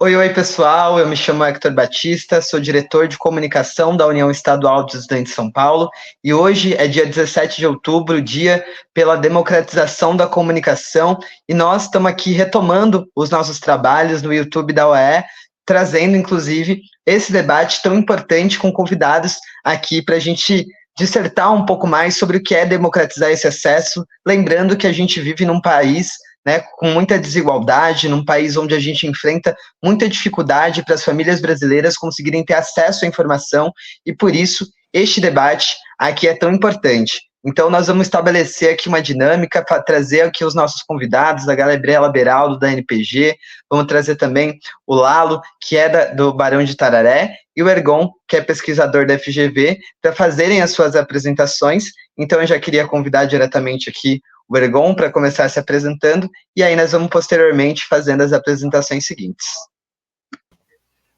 Oi, oi, pessoal. Eu me chamo Hector Batista, sou diretor de comunicação da União Estadual dos Estudantes de São Paulo e hoje é dia 17 de outubro, dia pela democratização da comunicação, e nós estamos aqui retomando os nossos trabalhos no YouTube da UEE, trazendo, inclusive, esse debate tão importante com convidados aqui para a gente dissertar um pouco mais sobre o que é democratizar esse acesso, lembrando que a gente vive num país, né, com muita desigualdade, num país onde a gente enfrenta muita dificuldade para as famílias brasileiras conseguirem ter acesso à informação, e por isso este debate aqui é tão importante. Então, nós vamos estabelecer aqui uma dinâmica para trazer aqui os nossos convidados, a Gabriela Beraldo, da NPG, vamos trazer também o Lalo, que é do Barão de Tararé, e o Ergon, que é pesquisador da FGV, para fazerem as suas apresentações. Então, eu já queria convidar diretamente aqui o Ergon para começar se apresentando, e aí nós vamos posteriormente fazendo as apresentações seguintes.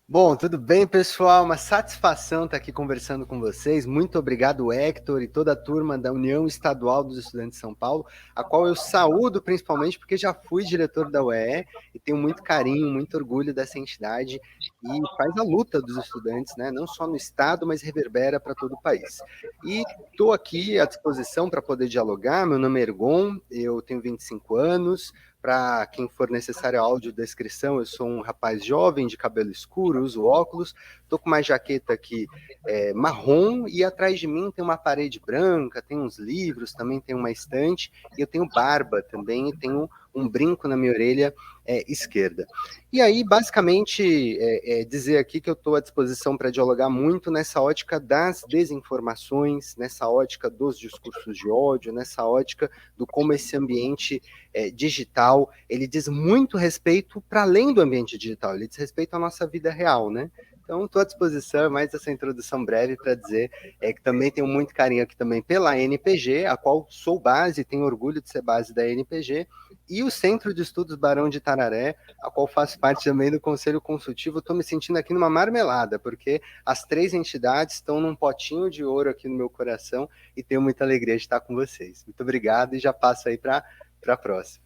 Bom, tudo bem, pessoal? Uma satisfação estar aqui conversando com vocês. Muito obrigado, Hector, e toda a turma da União Estadual dos Estudantes de São Paulo, a qual eu saúdo principalmente porque já fui diretor da UEE e tenho muito carinho, muito orgulho dessa entidade e faz a luta dos estudantes, né? Não só no estado, mas reverbera para todo o país. E estou aqui à disposição para poder dialogar. Meu nome é Ergon, eu tenho 25 anos. Para quem for necessário a audiodescrição, eu sou um rapaz jovem, de cabelo escuro, uso óculos, estou com uma jaqueta aqui marrom, e atrás de mim tem uma parede branca, tem uns livros, também tem uma estante, e eu tenho barba também, e tenho um brinco na minha orelha esquerda. E aí, basicamente, dizer aqui que eu estou à disposição para dialogar muito nessa ótica das desinformações, nessa ótica dos discursos de ódio, nessa ótica do como esse ambiente digital, ele diz muito respeito para além do ambiente digital, ele diz respeito à nossa vida real, né? Então, estou à disposição, mais essa introdução breve para dizer que também tenho muito carinho aqui também pela NPG, a qual sou base, tenho orgulho de ser base da NPG, e o Centro de Estudos Barão de Tararé, a qual faço parte também do Conselho Consultivo. Estou me sentindo aqui numa marmelada, porque as três entidades estão num potinho de ouro aqui no meu coração, e tenho muita alegria de estar com vocês. Muito obrigado, e já passo aí para a próxima.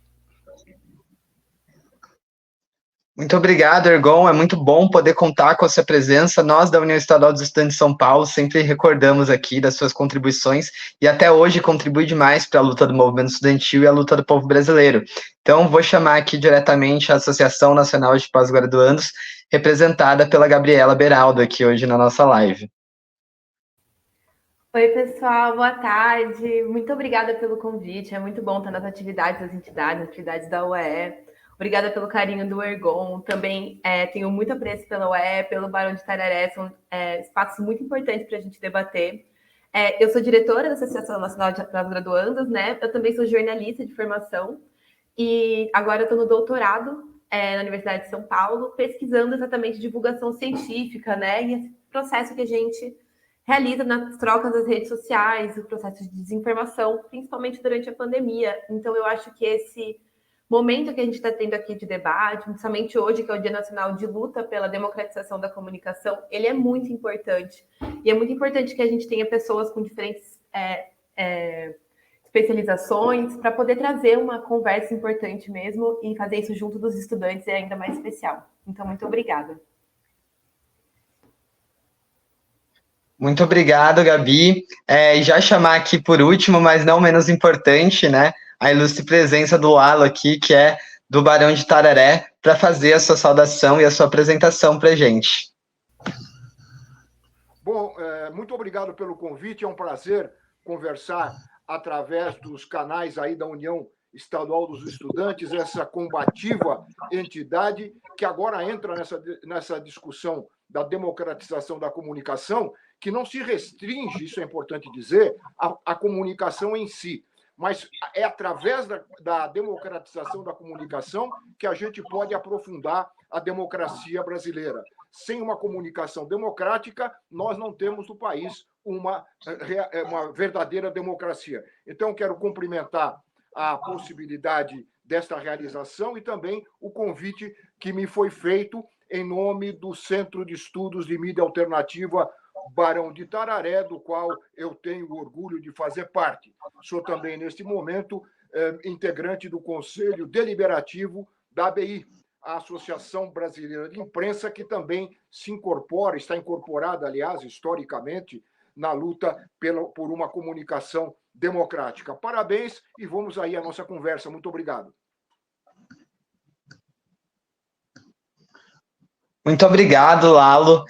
Muito obrigado, Ergon. É muito bom poder contar com a sua presença. Nós, da União Estadual dos Estudantes de São Paulo, sempre recordamos aqui das suas contribuições e até hoje contribui demais para a luta do movimento estudantil e a luta do povo brasileiro. Então, vou chamar aqui diretamente a Associação Nacional de Pós-Graduandos, representada pela Gabriela Beraldo, aqui hoje na nossa live. Oi, pessoal, boa tarde. Muito obrigada pelo convite. É muito bom estar nas atividades das entidades, atividades da UEE. Obrigada pelo carinho do Ergon. Também tenho muito apreço pela UEE, pelo Barão de Tararé. São espaços muito importantes para a gente debater. Eu sou diretora da Associação Nacional de Pós-Graduandos, né? Eu também sou jornalista de formação. E agora eu estou no doutorado na Universidade de São Paulo, pesquisando exatamente divulgação científica, né? E esse processo que a gente realiza nas trocas das redes sociais, o processo de desinformação, principalmente durante a pandemia. Então, eu acho que esse momento que a gente está tendo aqui de debate, principalmente hoje, que é o Dia Nacional de Luta pela Democratização da Comunicação, ele é muito importante. E é muito importante que a gente tenha pessoas com diferentes especializações para poder trazer uma conversa importante mesmo e fazer isso junto dos estudantes é ainda mais especial. Então, muito obrigada. Muito obrigado, Gabi. E já chamar aqui por último, mas não menos importante, né, a ilustre presença do Lalo aqui, que é do Barão de Tararé, para fazer a sua saudação e a sua apresentação para a gente. Bom, muito obrigado pelo convite. É um prazer conversar através dos canais aí da União Estadual dos Estudantes, essa combativa entidade que agora entra nessa discussão da democratização da comunicação, que não se restringe, isso é importante dizer, à comunicação em si, mas é através da democratização da comunicação que a gente pode aprofundar a democracia brasileira. Sem uma comunicação democrática, nós não temos no país uma verdadeira democracia. Então, quero cumprimentar a possibilidade desta realização e também o convite que me foi feito em nome do Centro de Estudos de Mídia Alternativa Barão de Tararé, do qual eu tenho orgulho de fazer parte. Sou também, neste momento, integrante do Conselho Deliberativo da ABI, a Associação Brasileira de Imprensa, que também se incorpora, está incorporada, aliás, historicamente, na luta por uma comunicação democrática. Parabéns e vamos aí à nossa conversa. Muito obrigado. Muito obrigado, Lalo.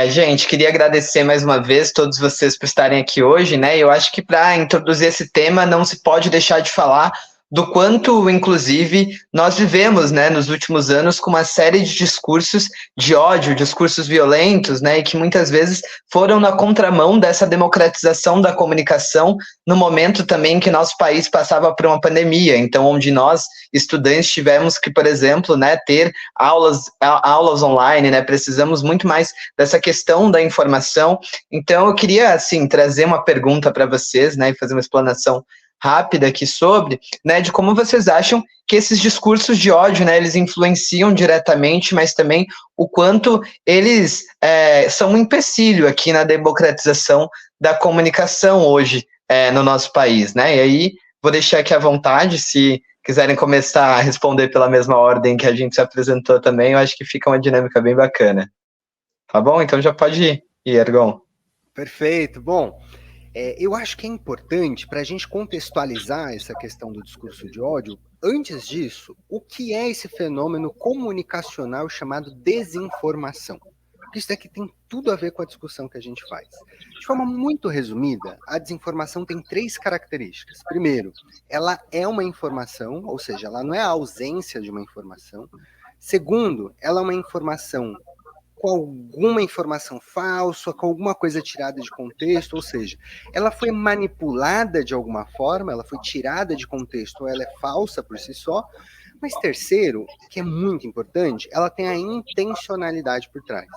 Gente, queria agradecer mais uma vez todos vocês por estarem aqui hoje, né? Eu acho que para introduzir esse tema não se pode deixar de falar do quanto, inclusive, nós vivemos, né, nos últimos anos com uma série de discursos de ódio, discursos violentos, né, e que muitas vezes foram na contramão dessa democratização da comunicação no momento também que nosso país passava por uma pandemia, então onde nós, estudantes, tivemos que, por exemplo, né, ter aulas online, né, precisamos muito mais dessa questão da informação. Então eu queria, assim, trazer uma pergunta para vocês, né, e fazer uma explanação rápida aqui sobre, né, de como vocês acham que esses discursos de ódio, né, eles influenciam diretamente, mas também o quanto eles são um empecilho aqui na democratização da comunicação hoje no nosso país, né, e aí vou deixar aqui à vontade, se quiserem começar a responder pela mesma ordem que a gente se apresentou também, eu acho que fica uma dinâmica bem bacana. Tá bom? Então já pode ir, Ergon. Perfeito. Bom, eu acho que é importante para a gente contextualizar essa questão do discurso de ódio. Antes disso, o que é esse fenômeno comunicacional chamado desinformação? Porque isso daqui tem tudo a ver com a discussão que a gente faz. De forma muito resumida, a desinformação tem 3 características. Primeiro, ela é uma informação, ou seja, ela não é a ausência de uma informação. Segundo, ela é uma informação com alguma informação falsa, com alguma coisa tirada de contexto, ou seja, ela foi manipulada de alguma forma, ela foi tirada de contexto, ou ela é falsa por si só. Mas terceiro, que é muito importante, ela tem a intencionalidade por trás.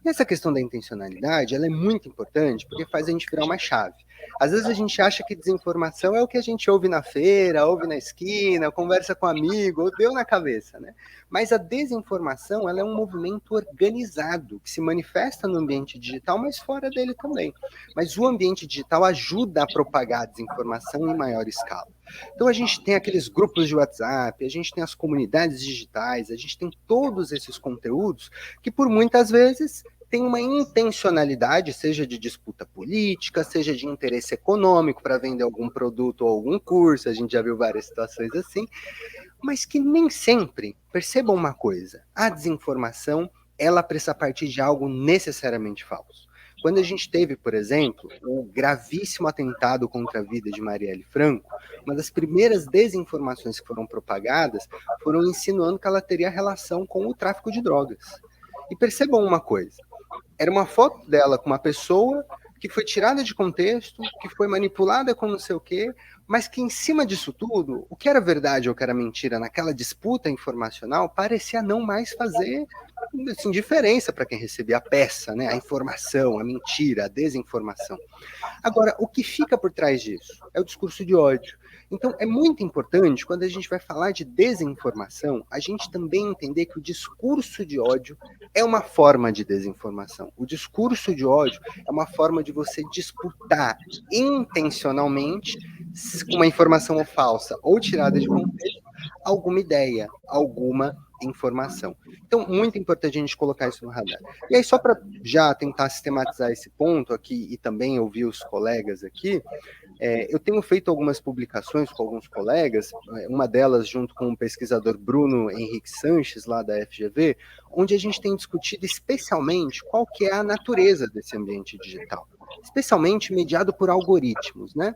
E essa questão da intencionalidade, ela é muito importante porque faz a gente virar uma chave. Às vezes a gente acha que desinformação é o que a gente ouve na feira, ouve na esquina, conversa com um amigo, ou deu na cabeça, né? Mas a desinformação, ela é um movimento organizado, que se manifesta no ambiente digital, mas fora dele também. Mas o ambiente digital ajuda a propagar a desinformação em maior escala. Então a gente tem aqueles grupos de WhatsApp, a gente tem as comunidades digitais, a gente tem todos esses conteúdos que por muitas vezes tem uma intencionalidade, seja de disputa política, seja de interesse econômico para vender algum produto ou algum curso, a gente já viu várias situações assim, mas que nem sempre, percebam uma coisa, a desinformação, ela precisa partir de algo necessariamente falso. Quando a gente teve, por exemplo, o gravíssimo atentado contra a vida de Marielle Franco, uma das primeiras desinformações que foram propagadas foram insinuando que ela teria relação com o tráfico de drogas. E percebam uma coisa, era uma foto dela com uma pessoa que foi tirada de contexto, que foi manipulada com não sei o quê, mas que em cima disso tudo, o que era verdade ou o que era mentira naquela disputa informacional parecia não mais fazer assim, diferença para quem recebia a peça, né? A informação, a mentira, a desinformação. Agora, o que fica por trás disso é o discurso de ódio. Então, é muito importante, quando a gente vai falar de desinformação, a gente também entender que o discurso de ódio é uma forma de desinformação. O discurso de ódio é uma forma de você disputar intencionalmente, com uma informação falsa ou tirada de contexto, alguma ideia, alguma informação. Então, muito importante a gente colocar isso no radar. E aí, só para já tentar sistematizar esse ponto aqui e também ouvir os colegas aqui, eu tenho feito algumas publicações com alguns colegas, uma delas junto com o pesquisador Bruno Henrique Sanches, lá da FGV, onde a gente tem discutido especialmente qual que é a natureza desse ambiente digital, especialmente mediado por algoritmos, né?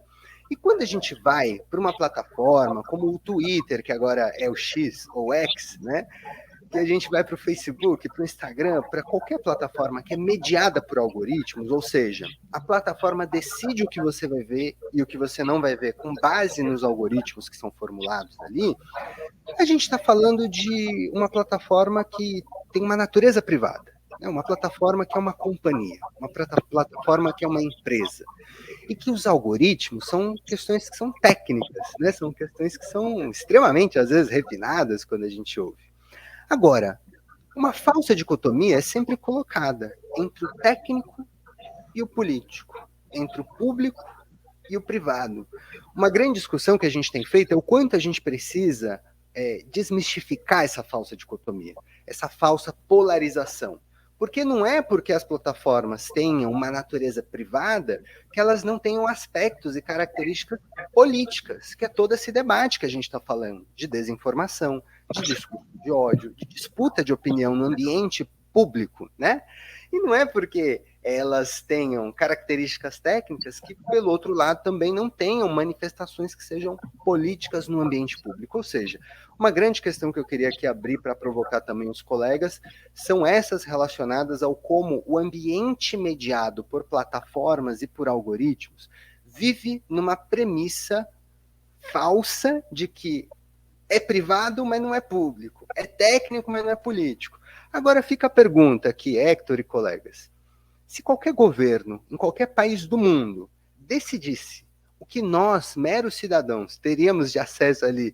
E quando a gente vai para uma plataforma como o Twitter, que agora é o X ou X, né? Que a gente vai para o Facebook, para o Instagram, para qualquer plataforma que é mediada por algoritmos, ou seja, a plataforma decide o que você vai ver e o que você não vai ver com base nos algoritmos que são formulados ali, a gente está falando de uma plataforma que tem uma natureza privada, né? Uma plataforma que é uma companhia, uma plataforma que é uma empresa. E que os algoritmos são questões que são técnicas, né? São questões que são extremamente, às vezes, refinadas quando a gente ouve. Agora, uma falsa dicotomia é sempre colocada entre o técnico e o político, entre o público e o privado. Uma grande discussão que a gente tem feito é o quanto a gente precisa desmistificar essa falsa dicotomia, essa falsa polarização. Porque não é porque as plataformas tenham uma natureza privada que elas não tenham aspectos e características políticas, que é todo esse debate que a gente está falando, de desinformação, de discurso de ódio, de disputa de opinião no ambiente público, né? E não é porque elas tenham características técnicas que, pelo outro lado, também não tenham manifestações que sejam políticas no ambiente público. Ou seja, uma grande questão que eu queria aqui abrir para provocar também os colegas são essas relacionadas ao como o ambiente mediado por plataformas e por algoritmos vive numa premissa falsa de que é privado, mas não é público, é técnico, mas não é político. Agora fica a pergunta aqui, Hector e colegas. Se qualquer governo, em qualquer país do mundo, decidisse o que nós, meros cidadãos, teríamos de acesso ali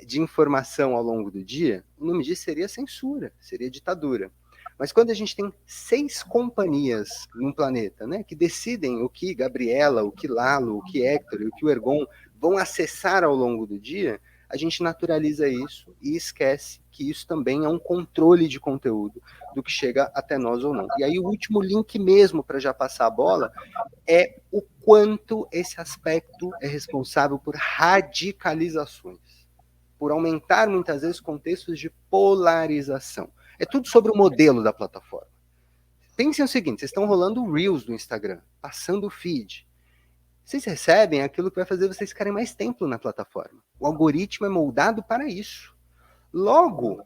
de informação ao longo do dia, o nome disso seria censura, seria ditadura. Mas quando a gente tem 6 companhias no planeta, né, que decidem o que Gabriela, o que Lalo, o que Hector e o que o Ergon vão acessar ao longo do dia, a gente naturaliza isso e esquece que isso também é um controle de conteúdo do que chega até nós ou não. E aí o último link mesmo, para já passar a bola, é o quanto esse aspecto é responsável por radicalizações, por aumentar muitas vezes contextos de polarização. É tudo sobre o modelo da plataforma. Pensem o seguinte, vocês estão rolando Reels do Instagram, passando o feed. Vocês recebem aquilo que vai fazer vocês ficarem mais tempo na plataforma. O algoritmo é moldado para isso. Logo,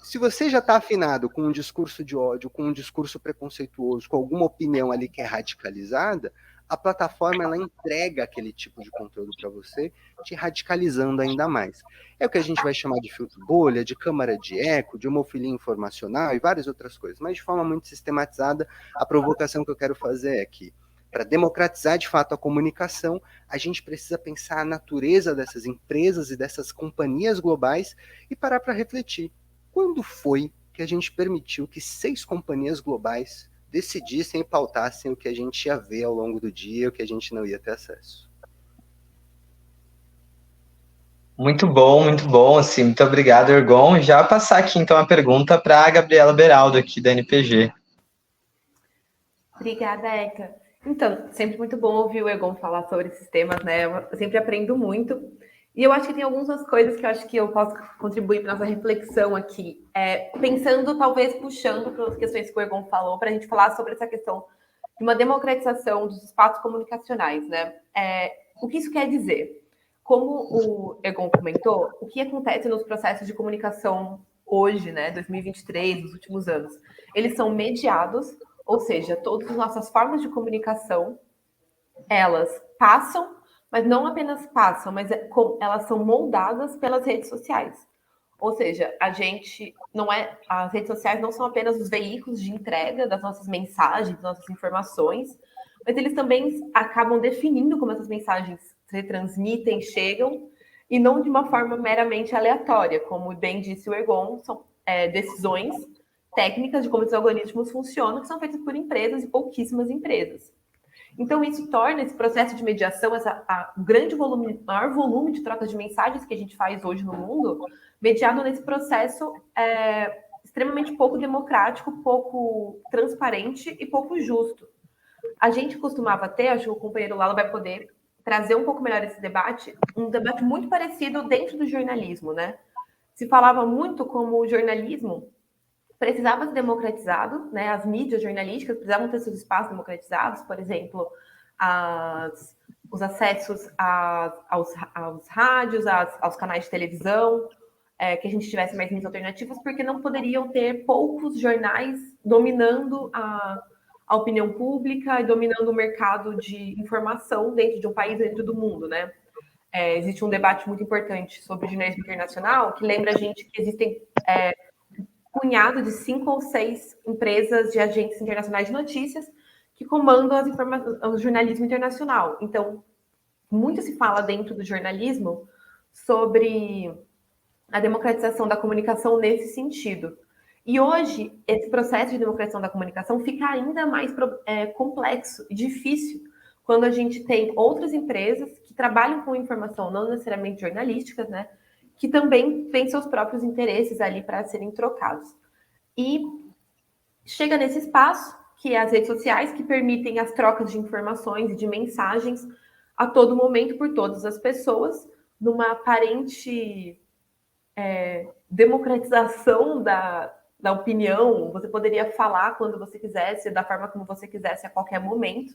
se você já está afinado com um discurso de ódio, com um discurso preconceituoso, com alguma opinião ali que é radicalizada, a plataforma ela entrega aquele tipo de conteúdo para você, te radicalizando ainda mais. É o que a gente vai chamar de filtro bolha, de câmara de eco, de homofilia informacional e várias outras coisas. Mas de forma muito sistematizada, a provocação que eu quero fazer é que, para democratizar de fato a comunicação, a gente precisa pensar a natureza dessas empresas e dessas companhias globais e parar para refletir. Quando foi que a gente permitiu que 6 companhias globais decidissem e pautassem o que a gente ia ver ao longo do dia, o que a gente não ia ter acesso? Muito bom, assim, muito obrigado, Ergon. Já passar aqui, então, a pergunta para a Gabriela Beraldo, aqui da NPG. Obrigada, Eka. Então, sempre muito bom ouvir o Ergon falar sobre esses temas, né? Eu sempre aprendo muito. E eu acho que tem algumas coisas que eu acho que eu posso contribuir para nossa reflexão aqui. Pensando, talvez, puxando para as questões que o Ergon falou, para a gente falar sobre essa questão de uma democratização dos espaços comunicacionais, né? O que isso quer dizer? Como o Ergon comentou, o que acontece nos processos de comunicação hoje, né, 2023, nos últimos anos? Eles são mediados, ou seja, todas as nossas formas de comunicação, elas passam, mas não apenas passam, mas elas são moldadas pelas redes sociais. Ou seja, as redes sociais não são apenas os veículos de entrega das nossas mensagens, das nossas informações, mas eles também acabam definindo como essas mensagens se transmitem, chegam, e não de uma forma meramente aleatória, como bem disse o Ergon, são decisões técnicas de como esses algoritmos funcionam, que são feitas por empresas e pouquíssimas empresas. Então, isso torna esse processo de mediação, maior volume de troca de mensagens que a gente faz hoje no mundo, mediado nesse processo extremamente pouco democrático, pouco transparente e pouco justo. A gente costumava ter, acho que o companheiro Lalo vai poder trazer um pouco melhor esse debate, um debate muito parecido dentro do jornalismo, né? Se falava muito como o jornalismo precisava ser democratizado, né? As mídias jornalísticas precisavam ter seus espaços democratizados, por exemplo, os acessos aos rádios, aos canais de televisão, que a gente tivesse mais mídias alternativas, porque não poderiam ter poucos jornais dominando a opinião pública e dominando o mercado de informação dentro de um país, dentro do mundo, né? Existe um debate muito importante sobre jornalismo internacional que lembra a gente que existem punhado de 5 ou 6 empresas de agentes internacionais de notícias que comandam o jornalismo internacional. Então, muito se fala dentro do jornalismo sobre a democratização da comunicação nesse sentido. E hoje, esse processo de democratização da comunicação fica ainda mais complexo e difícil quando a gente tem outras empresas que trabalham com informação não necessariamente jornalísticas, né? que também têm seus próprios interesses ali para serem trocados. E chega nesse espaço, que é as redes sociais, que permitem as trocas de informações e de mensagens a todo momento por todas as pessoas, numa aparente democratização da opinião. Você poderia falar quando você quisesse, da forma como você quisesse, a qualquer momento,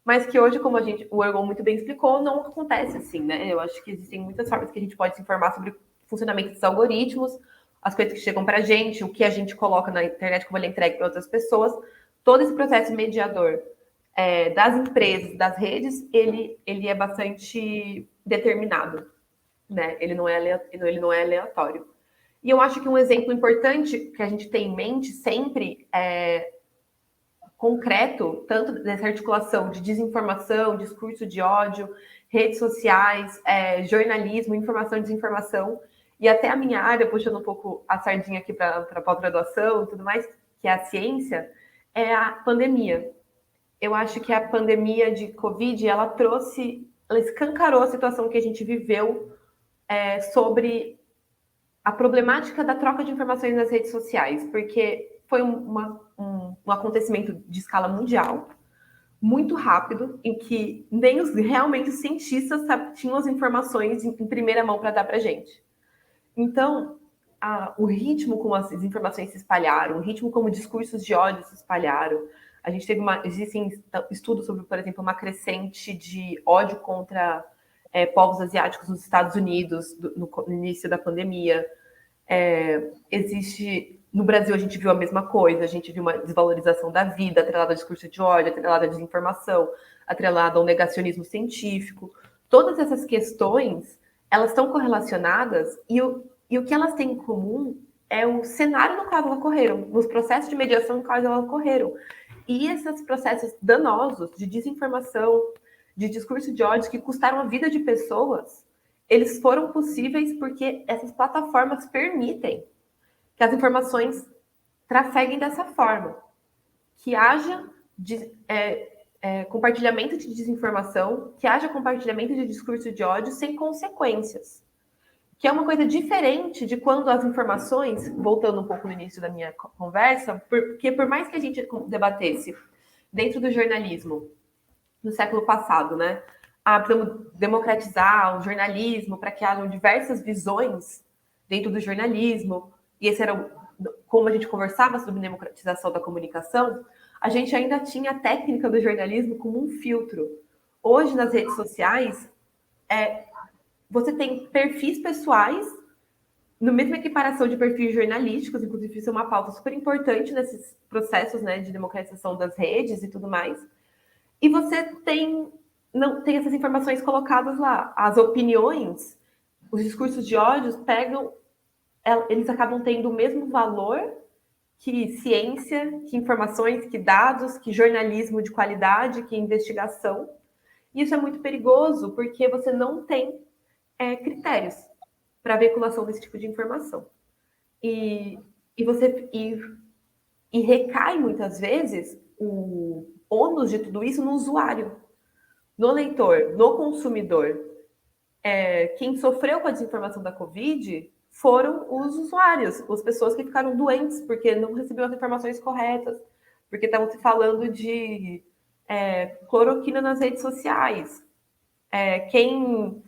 mas que hoje, como o Ergon muito bem explicou, não acontece assim, né? Eu acho que existem muitas formas que a gente pode se informar sobre o funcionamento dos algoritmos, as coisas que chegam para a gente, o que a gente coloca na internet, como ele é entregue para outras pessoas. Todo esse processo mediador das empresas, das redes, ele é bastante determinado, né? Ele não é aleatório. E eu acho que um exemplo importante que a gente tem em mente sempre concreto, tanto dessa articulação de desinformação, discurso de ódio, redes sociais, jornalismo, informação e desinformação, e até a minha área, puxando um pouco a sardinha aqui para a pós-graduação e tudo mais, que é a ciência, é a pandemia. Eu acho que a pandemia de Covid, ela escancarou a situação que a gente viveu sobre a problemática da troca de informações nas redes sociais, porque foi um acontecimento de escala mundial, muito rápido, em que nem realmente os cientistas tinham as informações em primeira mão para dar para a gente. Então, o ritmo como as informações se espalharam, o ritmo como discursos de ódio se espalharam, a gente teve existem estudos sobre, por exemplo, uma crescente de ódio contra povos asiáticos nos Estados Unidos no início da pandemia. No Brasil, a gente viu a mesma coisa, a gente viu uma desvalorização da vida, atrelada ao discurso de ódio, atrelada à desinformação, atrelada ao negacionismo científico. Todas essas questões, elas estão correlacionadas e o que elas têm em comum é o cenário no qual elas ocorreram, nos processos de mediação no qual elas ocorreram. E esses processos danosos de desinformação, de discurso de ódio, que custaram a vida de pessoas, eles foram possíveis porque essas plataformas permitem que as informações trafeguem dessa forma, que haja compartilhamento de desinformação, que haja compartilhamento de discurso de ódio sem consequências, que é uma coisa diferente de quando as informações, voltando um pouco no início da minha conversa, porque por mais que a gente debatesse dentro do jornalismo no século passado, né, precisamos democratizar o jornalismo para que hajam diversas visões dentro do jornalismo, e esse era como a gente conversava sobre democratização da comunicação, a gente ainda tinha a técnica do jornalismo como um filtro. Hoje, nas redes sociais, você tem perfis pessoais, no mesmo equiparação de perfis jornalísticos, inclusive isso é uma pauta super importante nesses processos, né, de democratização das redes e tudo mais, e você não tem essas informações colocadas lá. As opiniões, os discursos de ódio eles acabam tendo o mesmo valor que ciência, que informações, que dados, que jornalismo de qualidade, que investigação. E isso é muito perigoso, porque você não tem critérios para a veiculação desse tipo de informação. E recai, muitas vezes, o ônus de tudo isso no usuário, no leitor, no consumidor. Quem sofreu com a desinformação da Covid foram os usuários, as pessoas que ficaram doentes porque não recebiam as informações corretas, porque estavam se falando de cloroquina nas redes sociais. Quem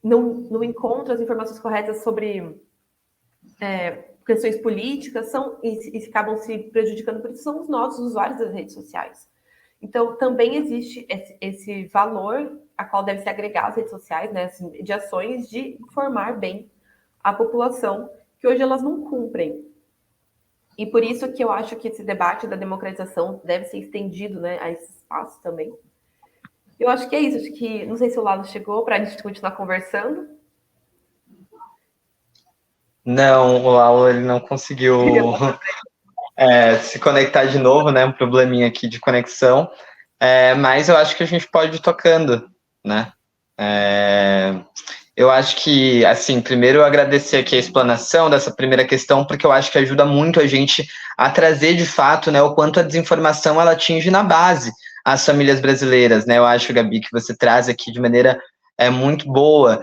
não encontra as informações corretas sobre questões políticas e acabam se prejudicando por isso são os nossos usuários das redes sociais. Então, também existe esse valor a qual deve se agregar às redes sociais, né, de ações de informar bem a população, que hoje elas não cumprem. E por isso que eu acho que esse debate da democratização deve ser estendido, né, a esse espaço também. Eu acho que é isso. Acho que, não sei se o Lalo chegou para a gente continuar conversando. Não, o Lalo ele não conseguiu se conectar de novo, né? Um probleminha aqui de conexão. Mas eu acho que a gente pode ir tocando, né? Eu acho que, assim, primeiro eu agradecer aqui a explanação dessa primeira questão, porque eu acho que ajuda muito a gente a trazer, de fato, né, o quanto a desinformação ela atinge na base as famílias brasileiras, né? Eu acho, Gabi, que você traz aqui de maneira é muito boa,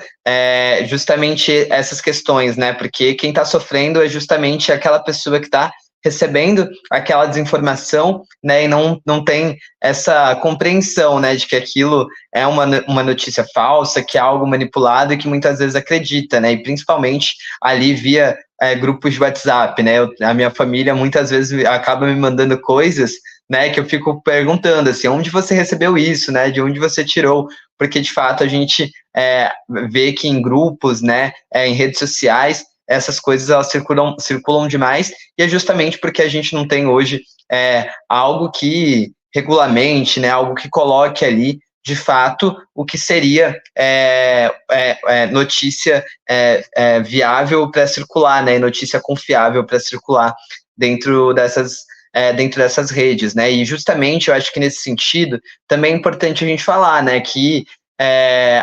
justamente essas questões, né? Porque quem está sofrendo é justamente aquela pessoa que está recebendo aquela desinformação, né? E não tem essa compreensão, né? De que aquilo é uma notícia falsa, que é algo manipulado e que muitas vezes acredita, né? E principalmente ali via grupos de WhatsApp, né? A minha família muitas vezes acaba me mandando coisas, né, que eu fico perguntando, assim, onde você recebeu isso, né, de onde você tirou, porque de fato a gente vê que em grupos, né, em redes sociais, essas coisas elas circulam demais, e é justamente porque a gente não tem hoje algo que regulamente, né, algo que coloque ali, de fato, o que seria notícia viável para circular, né, notícia confiável para circular dentro dessas redes, né? E justamente eu acho que nesse sentido também é importante a gente falar, né, que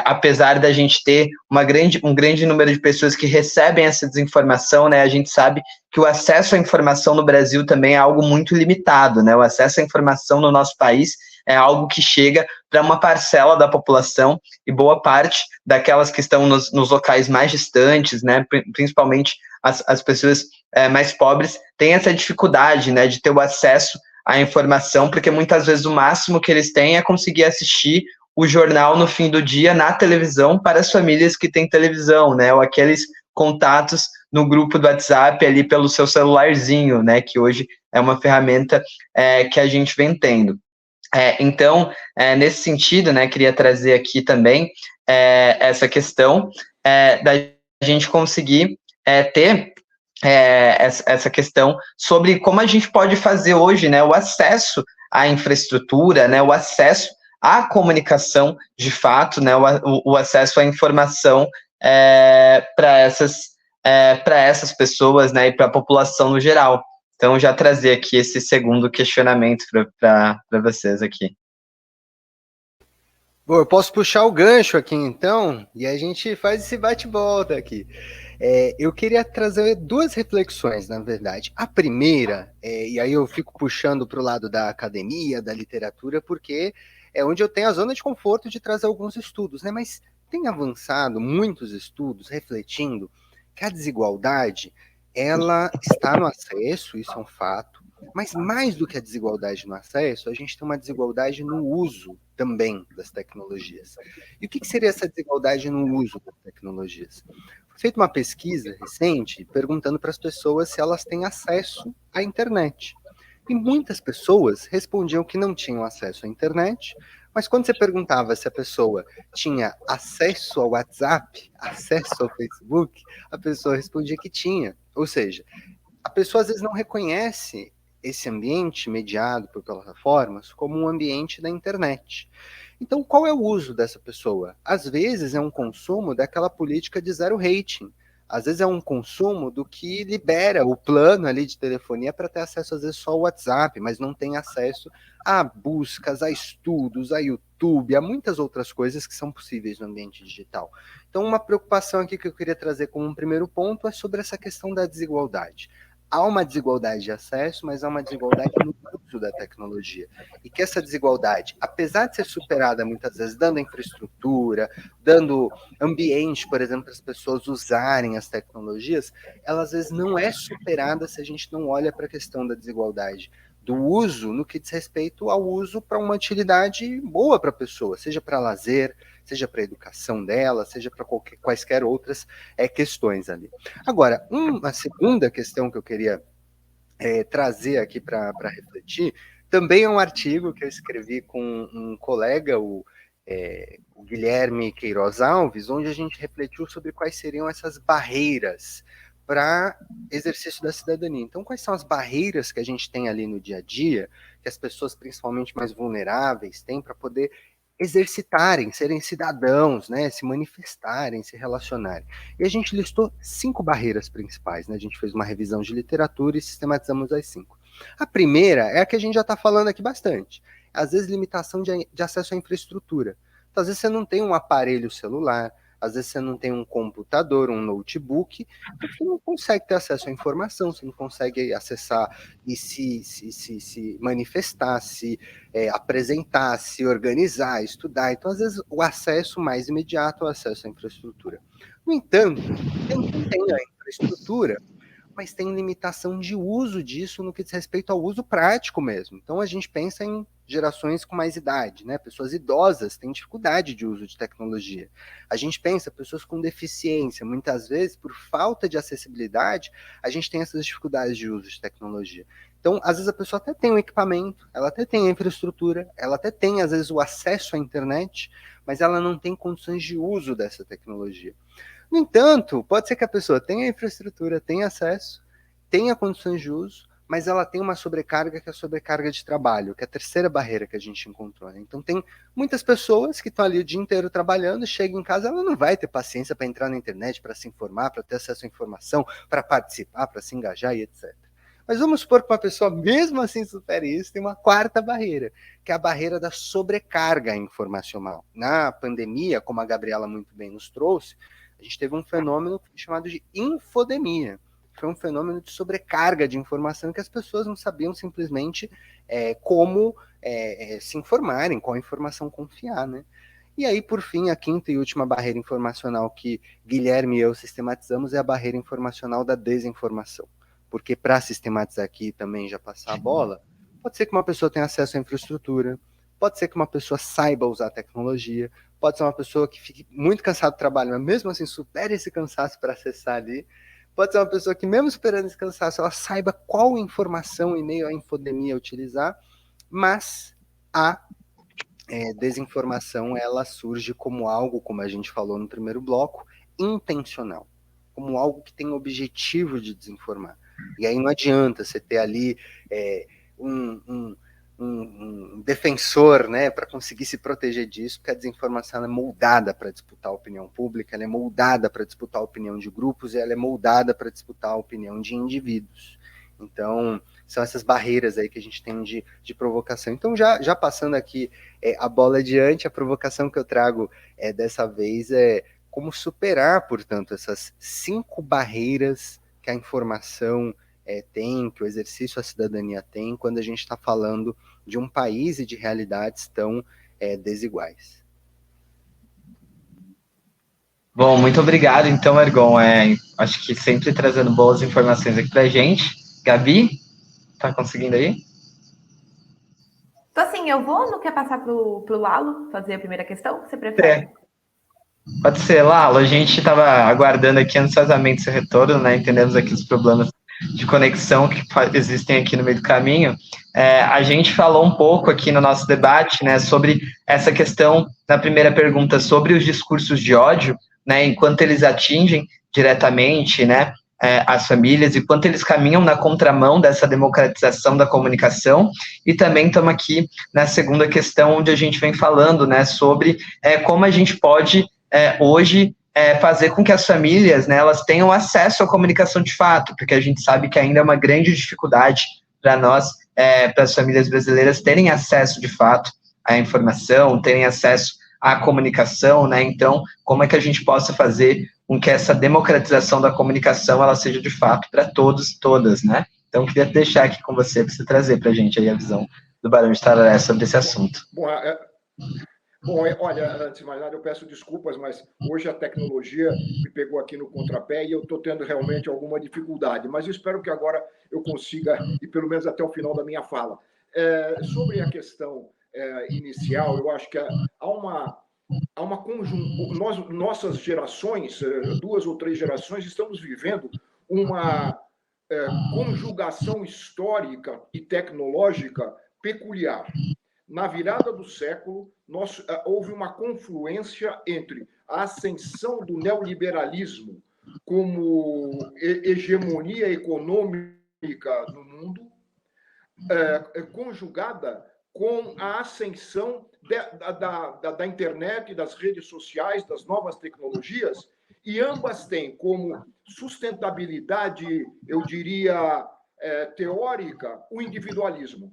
apesar da gente ter um grande número de pessoas que recebem essa desinformação, né, a gente sabe que o acesso à informação no Brasil também é algo muito limitado, né? O acesso à informação no nosso país é algo que chega para uma parcela da população e boa parte daquelas que estão nos locais mais distantes, né, principalmente as pessoas mais pobres, têm essa dificuldade, né, de ter o acesso à informação, porque muitas vezes o máximo que eles têm é conseguir assistir o jornal no fim do dia na televisão para as famílias que têm televisão, né, ou aqueles contatos no grupo do WhatsApp ali pelo seu celularzinho, né, que hoje é uma ferramenta que a gente vem tendo. Então, nesse sentido, né, queria trazer aqui também essa questão da gente conseguir ter essa questão sobre como a gente pode fazer hoje, né, o acesso à infraestrutura, né, o acesso à comunicação, de fato, né, o acesso à informação para essas pessoas, né, e para a população no geral. Então, já trazer aqui esse segundo questionamento para vocês aqui. Bom, eu posso puxar o gancho aqui, então, e a gente faz esse bate-volta aqui. Eu queria trazer duas reflexões, na verdade. A primeira, e aí eu fico puxando para o lado da academia, da literatura, porque é onde eu tenho a zona de conforto de trazer alguns estudos, né? Mas tem avançado muitos estudos refletindo que a desigualdade, ela está no acesso, isso é um fato, mas mais do que a desigualdade no acesso, a gente tem uma desigualdade no uso também das tecnologias. E o que seria essa desigualdade no uso das tecnologias? Foi feita uma pesquisa recente perguntando para as pessoas se elas têm acesso à internet. E muitas pessoas respondiam que não tinham acesso à internet, mas quando você perguntava se a pessoa tinha acesso ao WhatsApp, acesso ao Facebook, a pessoa respondia que tinha. Ou seja, a pessoa às vezes não reconhece esse ambiente mediado por plataformas como um ambiente da internet. Então, qual é o uso dessa pessoa? Às vezes é um consumo daquela política de zero rating. Às vezes é um consumo do que libera o plano ali de telefonia para ter acesso, às vezes, só ao WhatsApp, mas não tem acesso a buscas, a estudos, a YouTube, a muitas outras coisas que são possíveis no ambiente digital. Então, uma preocupação aqui que eu queria trazer como um primeiro ponto é sobre essa questão da desigualdade. Há uma desigualdade de acesso, mas há uma desigualdade no uso da tecnologia. E que essa desigualdade, apesar de ser superada muitas vezes dando infraestrutura, dando ambiente, por exemplo, para as pessoas usarem as tecnologias, ela às vezes não é superada se a gente não olha para a questão da desigualdade do uso no que diz respeito ao uso para uma utilidade boa para a pessoa, seja para lazer, seja para a educação dela, seja para quaisquer outras questões ali. Agora, uma segunda questão que eu queria trazer aqui para refletir, também é um artigo que eu escrevi com um colega, o Guilherme Queiroz Alves, onde a gente refletiu sobre quais seriam essas barreiras para exercício da cidadania. Então, quais são as barreiras que a gente tem ali no dia a dia, que as pessoas, principalmente mais vulneráveis, têm para poder exercitarem, serem cidadãos, né, se manifestarem, se relacionarem. E a gente listou 5 barreiras principais, né? A gente fez uma revisão de literatura e sistematizamos as 5. A primeira é a que a gente já está falando aqui bastante. Às vezes, limitação de acesso à infraestrutura. Então, às vezes você não tem um aparelho celular, Às vezes você não tem um computador, um notebook, você não consegue ter acesso à informação, você não consegue acessar e se manifestar, se apresentar, se organizar, estudar. Então, às vezes, o acesso mais imediato é o acesso à infraestrutura. No entanto, tem quem tem a infraestrutura, mas tem limitação de uso disso no que diz respeito ao uso prático mesmo. Então, a gente pensa em gerações com mais idade, né? Pessoas idosas têm dificuldade de uso de tecnologia. A gente pensa pessoas com deficiência, muitas vezes, por falta de acessibilidade, a gente tem essas dificuldades de uso de tecnologia. Então, às vezes a pessoa até tem um equipamento, ela até tem a infraestrutura, ela até tem, às vezes, o acesso à internet, mas ela não tem condições de uso dessa tecnologia. No entanto, pode ser que a pessoa tenha infraestrutura, tenha acesso, tenha condições de uso, mas ela tem uma sobrecarga que é a sobrecarga de trabalho, que é a terceira barreira que a gente encontrou. Né? Então tem muitas pessoas que estão ali o dia inteiro trabalhando, chegam em casa, ela não vai ter paciência para entrar na internet, para se informar, para ter acesso à informação, para participar, para se engajar e etc. Mas vamos supor que uma pessoa, mesmo assim, supere isso, tem uma quarta barreira, que é a barreira da sobrecarga informacional. Na pandemia, como a Gabriela muito bem nos trouxe, a gente teve um fenômeno chamado de infodemia. Foi um fenômeno de sobrecarga de informação que as pessoas não sabiam simplesmente como se informarem, qual informação confiar, né? E aí, por fim, a quinta e última barreira informacional que Guilherme e eu sistematizamos é a barreira informacional da desinformação. Porque para sistematizar aqui também já passar a bola, pode ser que uma pessoa tenha acesso à infraestrutura, pode ser que uma pessoa saiba usar a tecnologia, pode ser uma pessoa que fique muito cansada do trabalho, mas mesmo assim supere esse cansaço para acessar ali. Pode ser uma pessoa que, mesmo superando esse cansaço, ela saiba qual informação em meio à infodemia utilizar, mas a desinformação, ela surge como algo, como a gente falou no primeiro bloco, intencional, como algo que tem o objetivo de desinformar. E aí não adianta você ter ali um defensor, né, para conseguir se proteger disso, porque a desinformação é moldada para disputar a opinião pública, ela é moldada para disputar a opinião de grupos, e ela é moldada para disputar a opinião de indivíduos. Então, são essas barreiras aí que a gente tem de provocação. Então, já passando aqui a bola adiante, a provocação que eu trago dessa vez é como superar, portanto, essas 5 barreiras que a informação tem, que o exercício da cidadania tem, quando a gente está falando de um país e de realidades tão desiguais. Bom, muito obrigado, então, Ergon. Acho que sempre trazendo boas informações aqui para a gente. Gabi, tá conseguindo aí? Então, assim, eu vou, não quer passar pro Lalo fazer a primeira questão? Você prefere? Pode ser, Lalo. A gente estava aguardando aqui ansiosamente seu retorno, né? Entendemos aqui os problemas de conexão que existem aqui no meio do caminho. A gente falou um pouco aqui no nosso debate, né, sobre essa questão, na primeira pergunta, sobre os discursos de ódio, né, enquanto eles atingem diretamente, né, as famílias e quanto eles caminham na contramão dessa democratização da comunicação. E também estamos aqui na segunda questão, onde a gente vem falando, né, sobre como a gente pode hoje fazer com que as famílias, né, elas tenham acesso à comunicação de fato, porque a gente sabe que ainda é uma grande dificuldade para nós, para as famílias brasileiras terem acesso de fato à informação, terem acesso à comunicação, né? Então, como é que a gente possa fazer com que essa democratização da comunicação ela seja de fato para todos e todas, né? Então, queria deixar aqui com você para você trazer para a gente aí a visão do Barão de Tararé sobre esse assunto. Bom, olha, antes de mais nada, eu peço desculpas, mas hoje a tecnologia me pegou aqui no contrapé e eu estou tendo realmente alguma dificuldade, mas eu espero que agora eu consiga ir pelo menos até o final da minha fala. Sobre a questão inicial, eu acho que há uma conjuntura. Nossas gerações, 2 ou 3 gerações, estamos vivendo uma conjugação histórica e tecnológica peculiar. Na virada do século, houve uma confluência entre a ascensão do neoliberalismo como hegemonia econômica no mundo, conjugada com a ascensão da internet, das redes sociais, das novas tecnologias, e ambas têm como sustentabilidade, eu diria, teórica, o individualismo.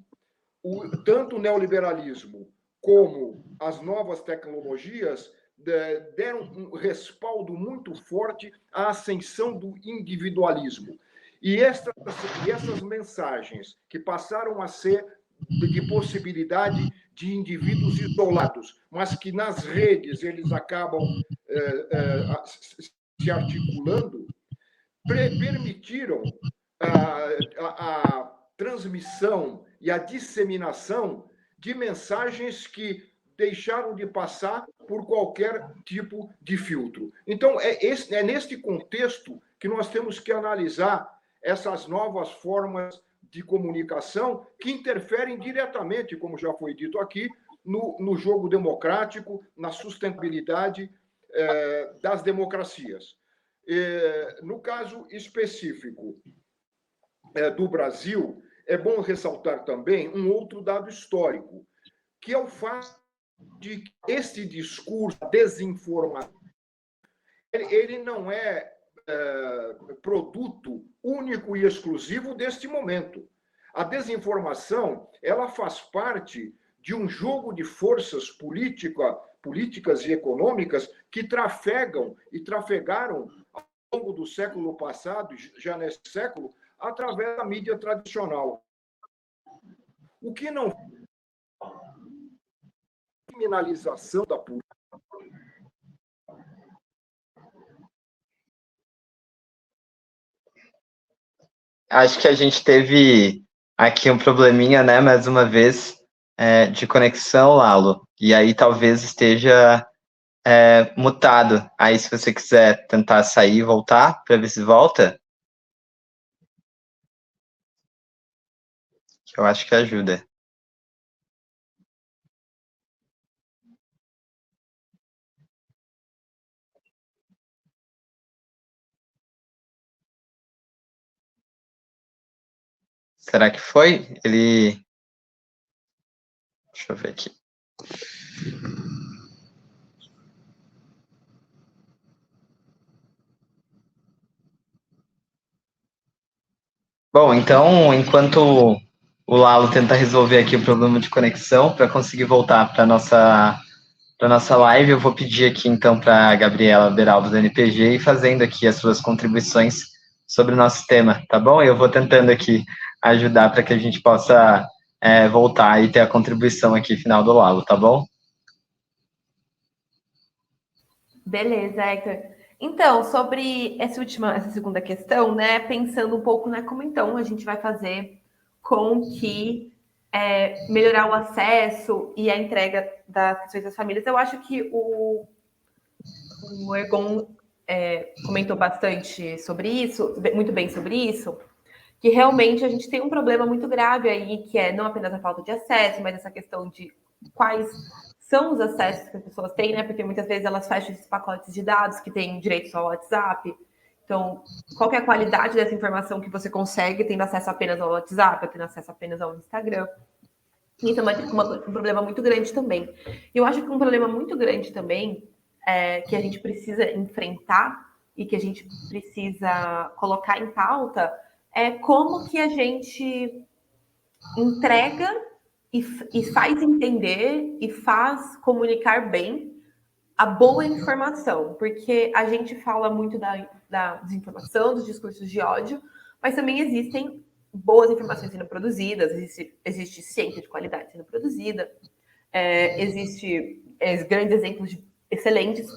Tanto o neoliberalismo como as novas tecnologias deram um respaldo muito forte à ascensão do individualismo. E essas mensagens que passaram a ser de possibilidade de indivíduos isolados, mas que nas redes eles acabam se articulando, permitiram a transmissão e a disseminação de mensagens que deixaram de passar por qualquer tipo de filtro. Então, é neste contexto que nós temos que analisar essas novas formas de comunicação que interferem diretamente, como já foi dito aqui, no jogo democrático, na sustentabilidade das democracias. No caso específico do Brasil, é bom ressaltar também um outro dado histórico, que é o fato de que esse discurso, a desinformação, ele não é produto único e exclusivo deste momento. A desinformação, ela faz parte de um jogo de forças políticas e econômicas que trafegam e trafegaram ao longo do século passado, já nesse século, através da mídia tradicional. O que não criminalização da política. Acho que a gente teve aqui um probleminha, né, mais uma vez, de conexão, Lalo. E aí talvez esteja mutado. Aí, se você quiser tentar sair e voltar, para ver se volta, que eu acho que ajuda. Será que foi? Deixa eu ver aqui. Bom, então, enquanto o Lalo tenta resolver aqui o problema de conexão para conseguir voltar para nossa live, eu vou pedir aqui então para a Gabriela Beraldo do NPG ir fazendo aqui as suas contribuições sobre o nosso tema, tá bom? Eu vou tentando aqui ajudar para que a gente possa voltar e ter a contribuição aqui final do Lalo, tá bom? Beleza, Hector. Então, sobre essa segunda questão, né, pensando um pouco, né, como então a gente vai fazer com que melhorar o acesso e a entrega das questões das famílias, eu acho que o Ergon comentou bastante sobre isso, muito bem sobre isso, que realmente a gente tem um problema muito grave aí, que é não apenas a falta de acesso, mas essa questão de quais são os acessos que as pessoas têm, né? Porque muitas vezes elas fecham esses pacotes de dados que têm direito só ao WhatsApp. Então, qual que é a qualidade dessa informação que você consegue tendo acesso apenas ao WhatsApp, tendo acesso apenas ao Instagram? Isso é um problema muito grande também. E eu acho que um problema muito grande também que a gente precisa enfrentar e que a gente precisa colocar em pauta é como que a gente entrega e faz entender e faz comunicar bem a boa informação, porque a gente fala muito da desinformação, dos discursos de ódio, mas também existem boas informações sendo produzidas, existe ciência de qualidade sendo produzida, existe grandes exemplos de excelentes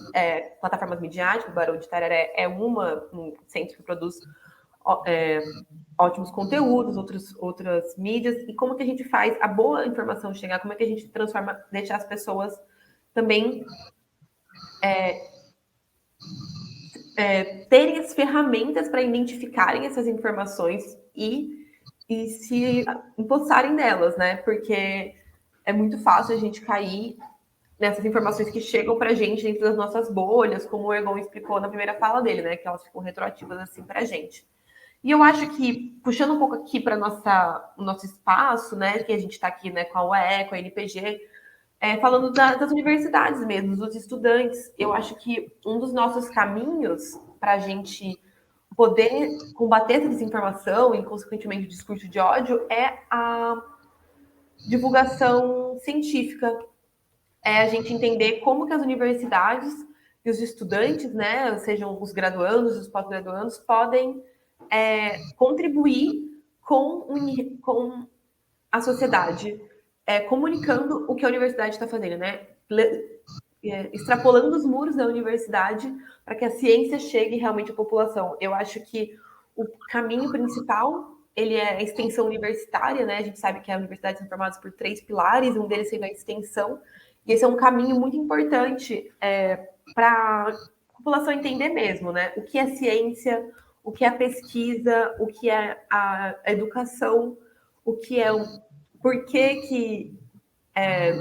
plataformas midiáticas. O Barão de Tararé é um centro que produz ótimos conteúdos, outras mídias, e como que a gente faz a boa informação chegar, como é que a gente transforma, deixa as pessoas também terem as ferramentas para identificarem essas informações e se empossarem delas, né? Porque é muito fácil a gente cair nessas informações que chegam para a gente dentro das nossas bolhas, como o Ergon explicou na primeira fala dele, né? Que elas ficam retroativas assim para a gente. E eu acho que, puxando um pouco aqui para o nosso espaço, né? Que a gente está aqui, né, com a UEE, com a NPG, falando das universidades mesmo, dos estudantes, eu acho que um dos nossos caminhos para a gente poder combater essa desinformação e, consequentemente, o discurso de ódio é a divulgação científica. é a gente entender como que as universidades e os estudantes, né, sejam os graduandos, os pós-graduandos, podem contribuir com a sociedade, comunicando o que a universidade está fazendo, né? Extrapolando os muros da universidade para que a ciência chegue realmente à população. Eu acho que o caminho principal ele é a extensão universitária, né? A gente sabe que as universidades são formadas por 3 pilares, um deles sendo a extensão, e esse é um caminho muito importante para a população entender mesmo, né? O que é ciência, o que é pesquisa, o que é a educação, o que é por que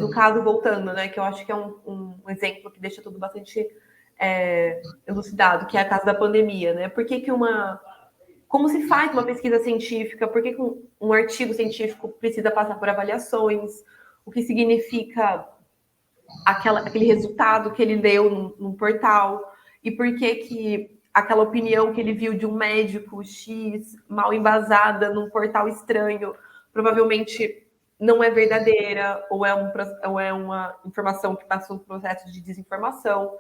no caso, voltando, né, que eu acho que é um exemplo que deixa tudo bastante elucidado, que é a caso da pandemia, né? Por que como se faz uma pesquisa científica? Por que um artigo científico precisa passar por avaliações? O que significa aquele resultado que ele leu num portal? E por que aquela opinião que ele viu de um médico X mal embasada num portal estranho provavelmente não é verdadeira, ou é uma informação que passou por um processo de desinformação.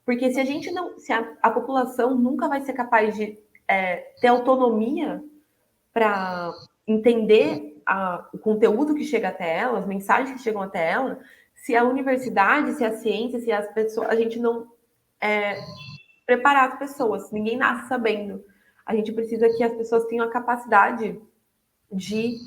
Porque se a gente não. Se a população nunca vai ser capaz de ter autonomia para entender o conteúdo que chega até ela, as mensagens que chegam até ela, se a universidade, se a ciência, se as pessoas. A gente não preparar as pessoas, ninguém nasce sabendo. A gente precisa que as pessoas tenham a capacidade de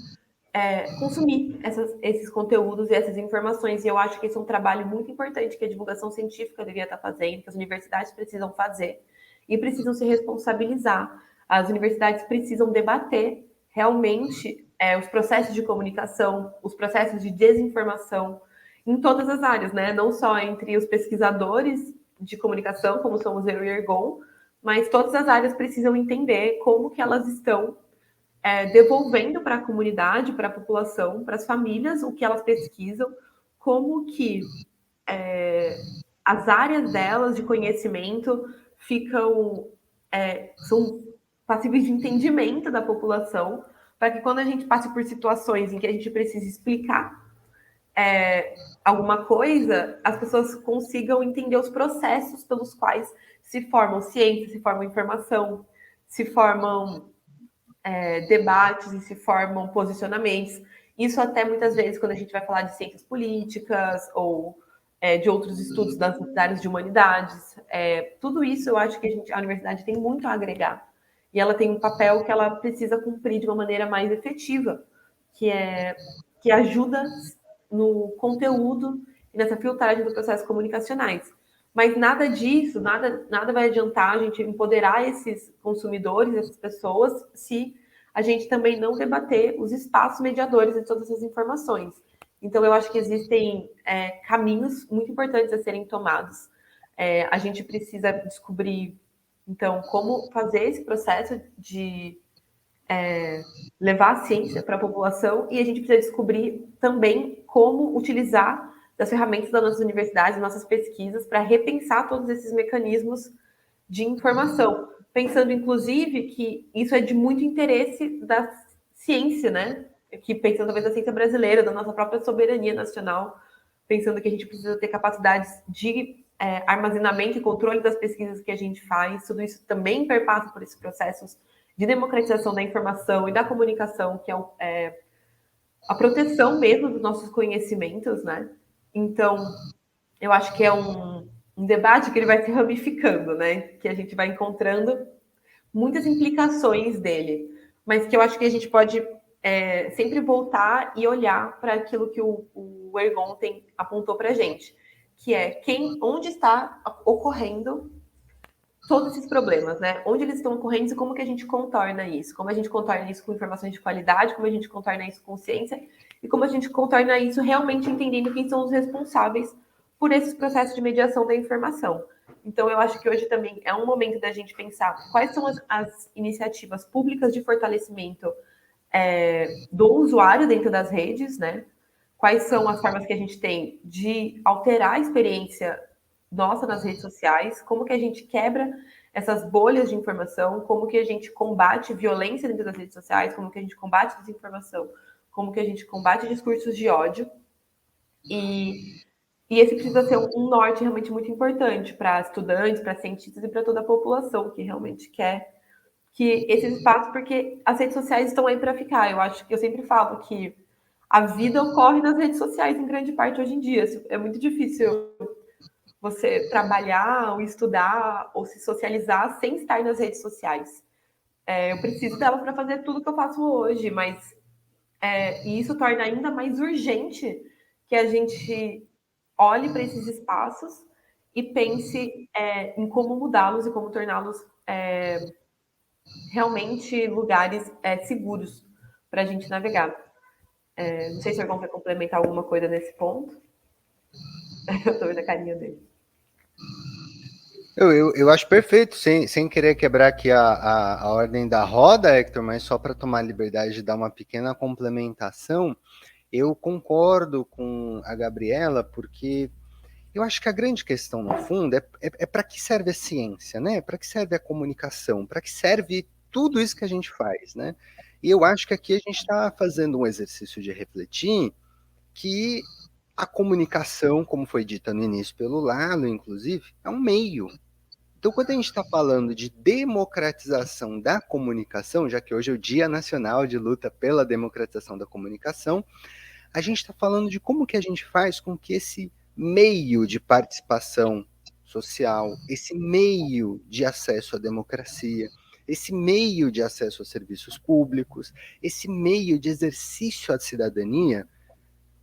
consumir esses conteúdos e essas informações. E eu acho que esse é um trabalho muito importante que a divulgação científica deveria estar fazendo, que as universidades precisam fazer e precisam se responsabilizar. As universidades precisam debater realmente os processos de comunicação, os processos de desinformação em todas as áreas, né? Não só entre os pesquisadores de comunicação, como somos eu e Ergon, mas todas as áreas precisam entender como que elas estão devolvendo para a comunidade, para a população, para as famílias, o que elas pesquisam, como que as áreas delas de conhecimento são passíveis de entendimento da população, para que quando a gente passe por situações em que a gente precisa explicar alguma coisa, as pessoas consigam entender os processos pelos quais se formam ciência, se formam informação, se formam debates e se formam posicionamentos. Isso até muitas vezes quando a gente vai falar de ciências políticas ou de outros estudos das áreas de humanidades. Tudo isso eu acho que a universidade tem muito a agregar. E ela tem um papel que ela precisa cumprir de uma maneira mais efetiva, que ajuda no conteúdo e nessa filtragem dos processos comunicacionais. Mas nada disso, nada vai adiantar a gente empoderar esses consumidores, essas pessoas, se a gente também não debater os espaços mediadores de todas essas informações. Então, eu acho que existem caminhos muito importantes a serem tomados. A gente precisa descobrir, então, como fazer esse processo de levar a ciência para a população, e a gente precisa descobrir também como utilizar das ferramentas das nossas universidades, das nossas pesquisas, para repensar todos esses mecanismos de informação, pensando, inclusive, que isso é de muito interesse da ciência, né? Que pensando talvez da ciência brasileira, da nossa própria soberania nacional, pensando que a gente precisa ter capacidades de armazenamento e controle das pesquisas que a gente faz, tudo isso também perpassa por esses processos de democratização da informação e da comunicação, que é a proteção mesmo dos nossos conhecimentos, né? Então, eu acho que é um debate que ele vai se ramificando, né? Que a gente vai encontrando muitas implicações dele, mas que eu acho que a gente pode sempre voltar e olhar para aquilo que o Ergon apontou para a gente, que é onde está ocorrendo todos esses problemas, né? Onde eles estão ocorrendo e como que a gente contorna isso? Como a gente contorna isso com informações de qualidade, como a gente contorna isso com ciência e como a gente contorna isso realmente entendendo quem são os responsáveis por esses processos de mediação da informação. Então, eu acho que hoje também é um momento da gente pensar quais são as iniciativas públicas de fortalecimento do usuário dentro das redes, né? Quais são as formas que a gente tem de alterar a experiência nossa nas redes sociais, como que a gente quebra essas bolhas de informação, como que a gente combate violência dentro das redes sociais, como que a gente combate desinformação, como que a gente combate discursos de ódio. E E esse precisa ser um norte realmente muito importante para estudantes, para cientistas e para toda a população que realmente quer que esses espaços, porque as redes sociais estão aí para ficar. Eu acho que eu sempre falo que a vida ocorre nas redes sociais em grande parte hoje em dia. É muito difícil você trabalhar, ou estudar, ou se socializar sem estar nas redes sociais. Eu preciso delas para fazer tudo que eu faço hoje, mas e isso torna ainda mais urgente que a gente olhe para esses espaços e pense em como mudá-los e como torná-los realmente lugares seguros para a gente navegar. Não sei se o Ergon quer complementar alguma coisa nesse ponto. Eu estou vendo a carinha dele. Eu acho perfeito, sem querer quebrar aqui a ordem da roda, Hector, mas só para tomar a liberdade de dar uma pequena complementação, eu concordo com a Gabriela, porque eu acho que a grande questão, no fundo, é para que serve a ciência, né? Para que serve a comunicação? Para que serve tudo isso que a gente faz, né? E eu acho que aqui a gente está fazendo um exercício de refletir que a comunicação, como foi dita no início pelo Lalo, inclusive, é um meio. Então, quando a gente está falando de democratização da comunicação, já que hoje é o Dia Nacional de Luta pela Democratização da Comunicação, a gente está falando de como que a gente faz com que esse meio de participação social, esse meio de acesso à democracia, esse meio de acesso aos serviços públicos, esse meio de exercício à cidadania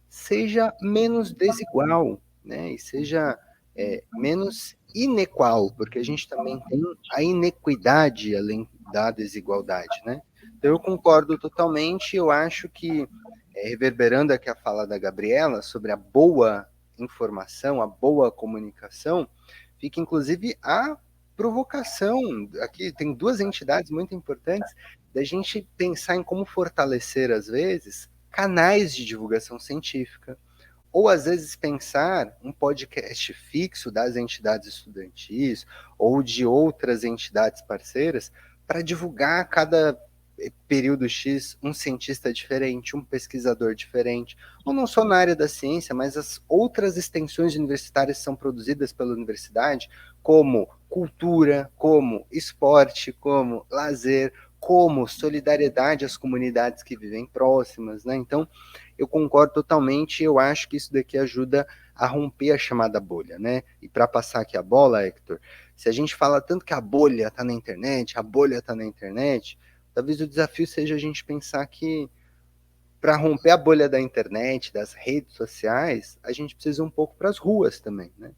seja menos desigual, né? E seja menos inequal, porque a gente também tem a inequidade além da desigualdade, né? Então eu concordo totalmente, eu acho que, reverberando aqui a fala da Gabriela sobre a boa informação, a boa comunicação, fica inclusive a provocação, aqui tem duas entidades muito importantes, da gente pensar em como fortalecer, às vezes, canais de divulgação científica, ou às vezes pensar um podcast fixo das entidades estudantis ou de outras entidades parceiras para divulgar a cada período X um cientista diferente, um pesquisador diferente, ou não só na área da ciência, mas as outras extensões universitárias são produzidas pela universidade, como cultura, como esporte, como lazer, como solidariedade às comunidades que vivem próximas, né? Então, eu concordo totalmente, eu acho que isso daqui ajuda a romper a chamada bolha, né? E para passar aqui a bola, Hector, se a gente fala tanto que a bolha está na internet, talvez o desafio seja a gente pensar que para romper a bolha da internet, das redes sociais, a gente precisa ir um pouco para as ruas também, né?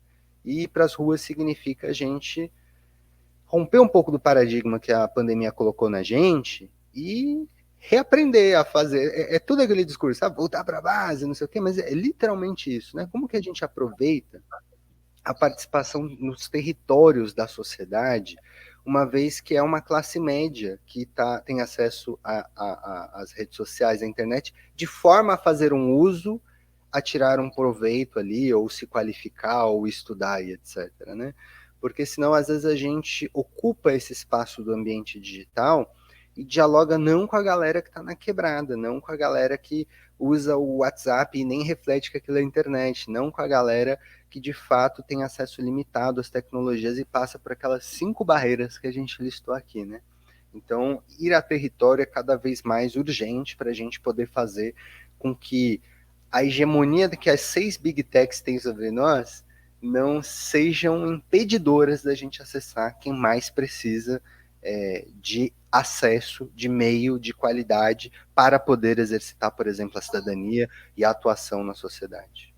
E ir para as ruas significa a gente romper um pouco do paradigma que a pandemia colocou na gente e reaprender a fazer, tudo aquele discurso, sabe? Voltar para a base, não sei o quê, mas é literalmente isso, né? Como que a gente aproveita a participação nos territórios da sociedade, uma vez que é uma classe média que tem acesso às redes sociais, à internet, de forma a fazer um uso, a tirar um proveito ali, ou se qualificar, ou estudar, e etc., né? Porque senão, às vezes, a gente ocupa esse espaço do ambiente digital e dialoga não com a galera que está na quebrada, não com a galera que usa o WhatsApp e nem reflete que aquilo é internet, não com a galera que, de fato, tem acesso limitado às tecnologias e passa por aquelas 5 barreiras que a gente listou aqui, né? Então, ir a território é cada vez mais urgente para a gente poder fazer com que a hegemonia que as 6 Big Techs têm sobre nós não sejam impedidoras da gente acessar quem mais precisa de acesso, de meio, de qualidade, para poder exercitar, por exemplo, a cidadania e a atuação na sociedade.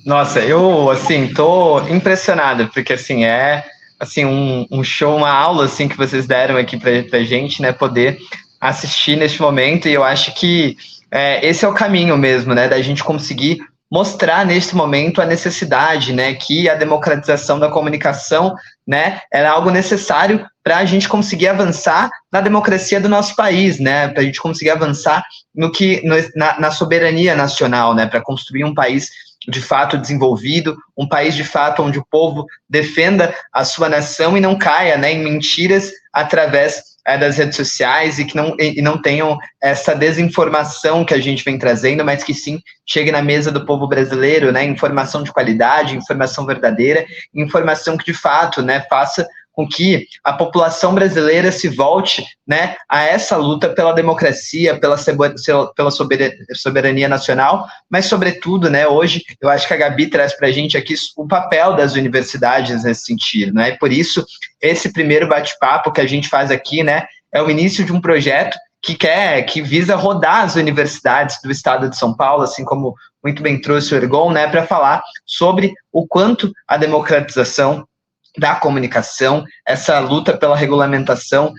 Nossa, eu, assim, tô impressionado, porque, assim, um show, uma aula, assim, que vocês deram aqui pra gente, né, poder assistir neste momento, e eu acho que esse é o caminho mesmo, né, da gente conseguir mostrar neste momento a necessidade, né, que a democratização da comunicação, né, era algo necessário para a gente conseguir avançar na democracia do nosso país, né, para a gente conseguir avançar na soberania nacional, né, para construir um país de fato desenvolvido, um país de fato onde o povo defenda a sua nação e não caia, né, em mentiras através das redes sociais e que não tenham essa desinformação que a gente vem trazendo, mas que sim chegue na mesa do povo brasileiro, né, informação de qualidade, informação verdadeira, informação que de fato, né, faça com que a população brasileira se volte, né, a essa luta pela democracia, pela soberania nacional, mas, sobretudo, né, hoje, eu acho que a Gabi traz para a gente aqui o papel das universidades nesse sentido, né, e por isso, esse primeiro bate-papo que a gente faz aqui, né, é o início de um projeto que visa rodar as universidades do estado de São Paulo, assim como muito bem trouxe o Ergon, né, para falar sobre o quanto a democratização da comunicação, essa luta pela regulamentação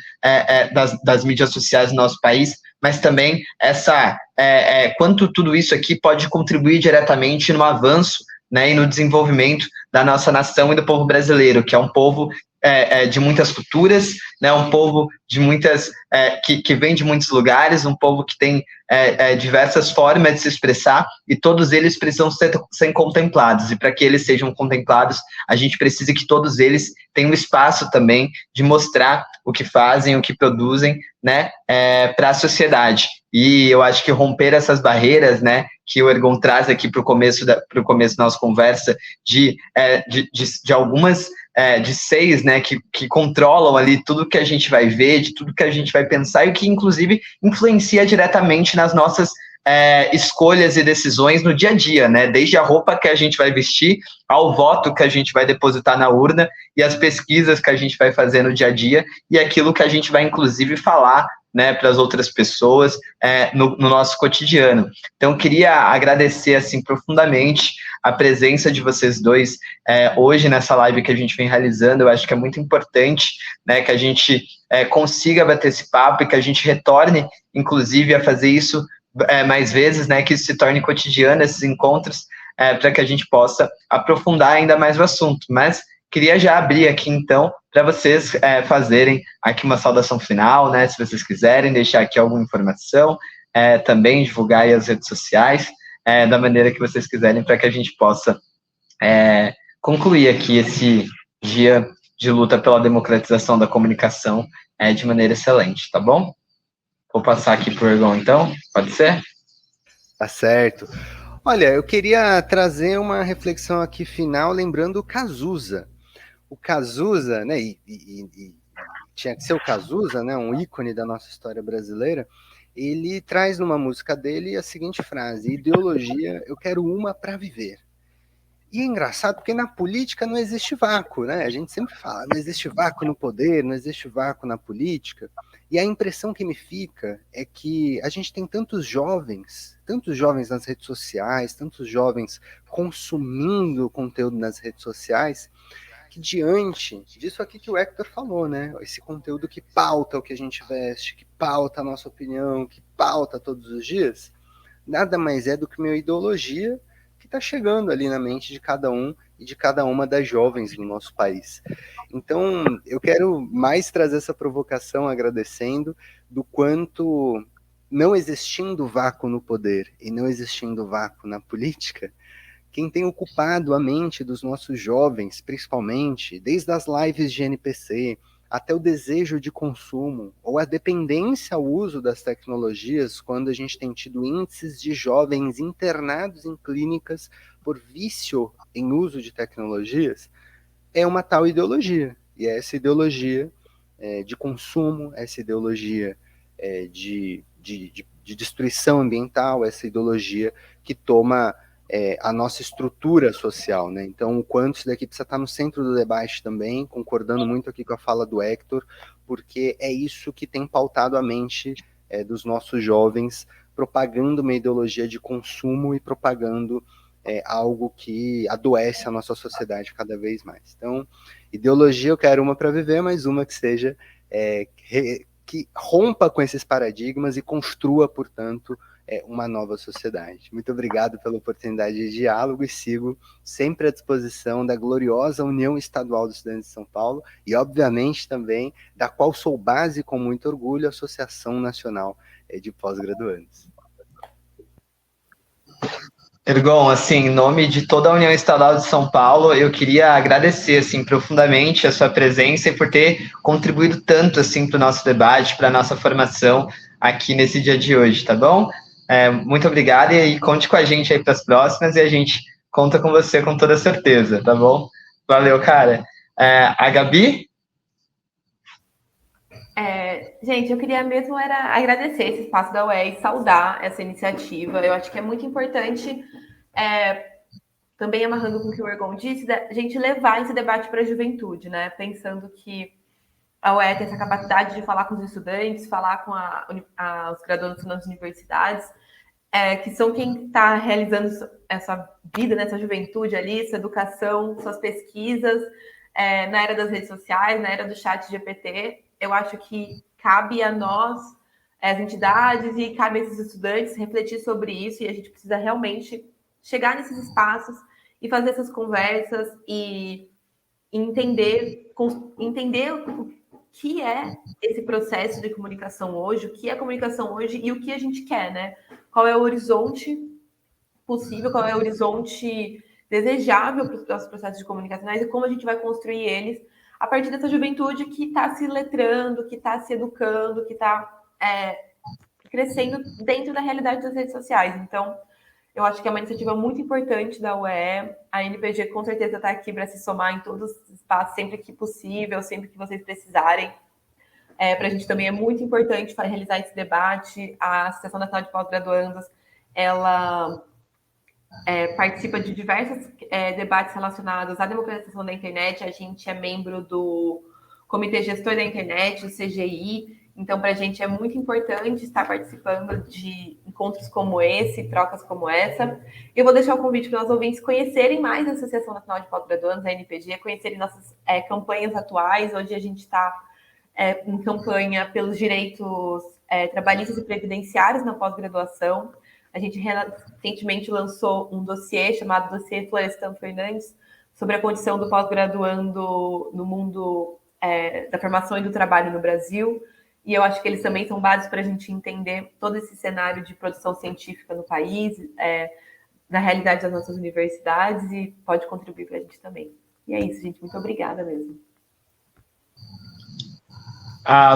das mídias sociais no nosso país, mas também quanto tudo isso aqui pode contribuir diretamente no avanço, né, e no desenvolvimento da nossa nação e do povo brasileiro, que é um povo de muitas culturas, né, um povo de muitas que vem de muitos lugares, um povo que tem diversas formas de se expressar e todos eles precisam ser contemplados, e para que eles sejam contemplados, a gente precisa que todos eles tenham espaço também de mostrar o que fazem, o que produzem, né, para a sociedade. E eu acho que romper essas barreiras, né, que o Ergon traz aqui para o começo da nossa conversa, de algumas de 6, né, que controlam ali tudo que a gente vai ver, de tudo que a gente vai pensar e que, inclusive, influencia diretamente nas nossas escolhas e decisões no dia a dia, né, desde a roupa que a gente vai vestir, ao voto que a gente vai depositar na urna e as pesquisas que a gente vai fazer no dia a dia e aquilo que a gente vai, inclusive, falar, né, para as outras pessoas no nosso cotidiano. Então, eu queria agradecer assim profundamente a presença de vocês dois hoje nessa live que a gente vem realizando. Eu acho que é muito importante, né, que a gente consiga bater esse papo e que a gente retorne, inclusive, a fazer isso mais vezes, né, que isso se torne cotidiano, esses encontros, para que a gente possa aprofundar ainda mais o assunto. Mas queria já abrir aqui, então, para vocês fazerem aqui uma saudação final, né, se vocês quiserem, deixar aqui alguma informação, também divulgar aí as redes sociais, da maneira que vocês quiserem, para que a gente possa concluir aqui esse dia de luta pela democratização da comunicação de maneira excelente, tá bom? Vou passar aqui para o Ergon, então, pode ser? Tá certo. Olha, eu queria trazer uma reflexão aqui final, lembrando o Cazuza. O Cazuza, né, e tinha que ser o Cazuza, né, um ícone da nossa história brasileira, ele traz numa música dele a seguinte frase: ideologia, eu quero uma para viver. E é engraçado porque na política não existe vácuo, né? A gente sempre fala, não existe vácuo no poder, não existe vácuo na política. E a impressão que me fica é que a gente tem tantos jovens nas redes sociais, tantos jovens consumindo conteúdo nas redes sociais, que diante disso aqui que o Hector falou, né? Esse conteúdo que pauta o que a gente veste, que pauta a nossa opinião, que pauta todos os dias, nada mais é do que uma ideologia que está chegando ali na mente de cada um e de cada uma das jovens no nosso país. Então, eu quero mais trazer essa provocação agradecendo do quanto, não existindo vácuo no poder e não existindo vácuo na política, quem tem ocupado a mente dos nossos jovens, principalmente, desde as lives de NPC, até o desejo de consumo, ou a dependência ao uso das tecnologias, quando a gente tem tido índices de jovens internados em clínicas por vício em uso de tecnologias, é uma tal ideologia. E é essa ideologia de consumo, essa ideologia de destruição ambiental, essa ideologia que toma a nossa estrutura social, né? Então, o quanto isso daqui precisa estar no centro do debate também, concordando muito aqui com a fala do Hector, porque é isso que tem pautado a mente dos nossos jovens, propagando uma ideologia de consumo e propagando algo que adoece a nossa sociedade cada vez mais. Então, ideologia eu quero uma para viver, mas uma que seja que rompa com esses paradigmas e construa, portanto, uma nova sociedade. Muito obrigado pela oportunidade de diálogo e sigo sempre à disposição da gloriosa União Estadual dos Estudantes de São Paulo e, obviamente, também da qual sou base com muito orgulho, a Associação Nacional de Pós-Graduandos. Ergon, assim, em nome de toda a União Estadual de São Paulo, eu queria agradecer, assim, profundamente a sua presença e por ter contribuído tanto, assim, para o nosso debate, para a nossa formação aqui nesse dia de hoje, tá bom? Muito obrigado e conte com a gente aí para as próximas e a gente conta com você com toda certeza, tá bom? Valeu, cara. A Gabi? Gente, eu queria mesmo era agradecer esse espaço da UE e saudar essa iniciativa. Eu acho que é muito importante, também amarrando com o que o Ergon disse, a gente levar esse debate para a juventude, né? Pensando que a UE tem essa capacidade de falar com os estudantes, falar com os graduandos nas universidades, que são quem está realizando essa vida, nessa juventude ali, essa educação, suas pesquisas, na era das redes sociais, na era do chat GPT. Eu acho que cabe a nós, as entidades, e cabe a esses estudantes refletir sobre isso, e a gente precisa realmente chegar nesses espaços e fazer essas conversas e entender o que é esse processo de comunicação hoje, o que é comunicação hoje e o que a gente quer, né? Qual é o horizonte possível, qual é o horizonte desejável para os nossos processos de comunicacionais e como a gente vai construir eles a partir dessa juventude que está se letrando, que está se educando, que está crescendo dentro da realidade das redes sociais. Então, eu acho que é uma iniciativa muito importante da UE. A NPG com certeza está aqui para se somar em todos os espaços, sempre que possível, sempre que vocês precisarem. Para a gente também é muito importante realizar esse debate. A Associação Nacional de Pós-Graduandos, ela participa de diversos debates relacionados à democratização da internet. A gente é membro do Comitê Gestor da Internet, o CGI. Então, para a gente é muito importante estar participando de encontros como esse, trocas como essa. Eu vou deixar o convite para os ouvintes conhecerem mais a Associação Nacional de Pós-Graduandos, a NPG, conhecerem nossas campanhas atuais. Hoje a gente está em campanha pelos direitos trabalhistas e previdenciários na pós-graduação. A gente recentemente lançou um dossiê chamado Dossiê Florestan Fernandes sobre a condição do pós-graduando no mundo da formação e do trabalho no Brasil. E eu acho que eles também são bases para a gente entender todo esse cenário de produção científica no país, na realidade das nossas universidades, e pode contribuir para a gente também. E é isso, gente. Muito obrigada mesmo.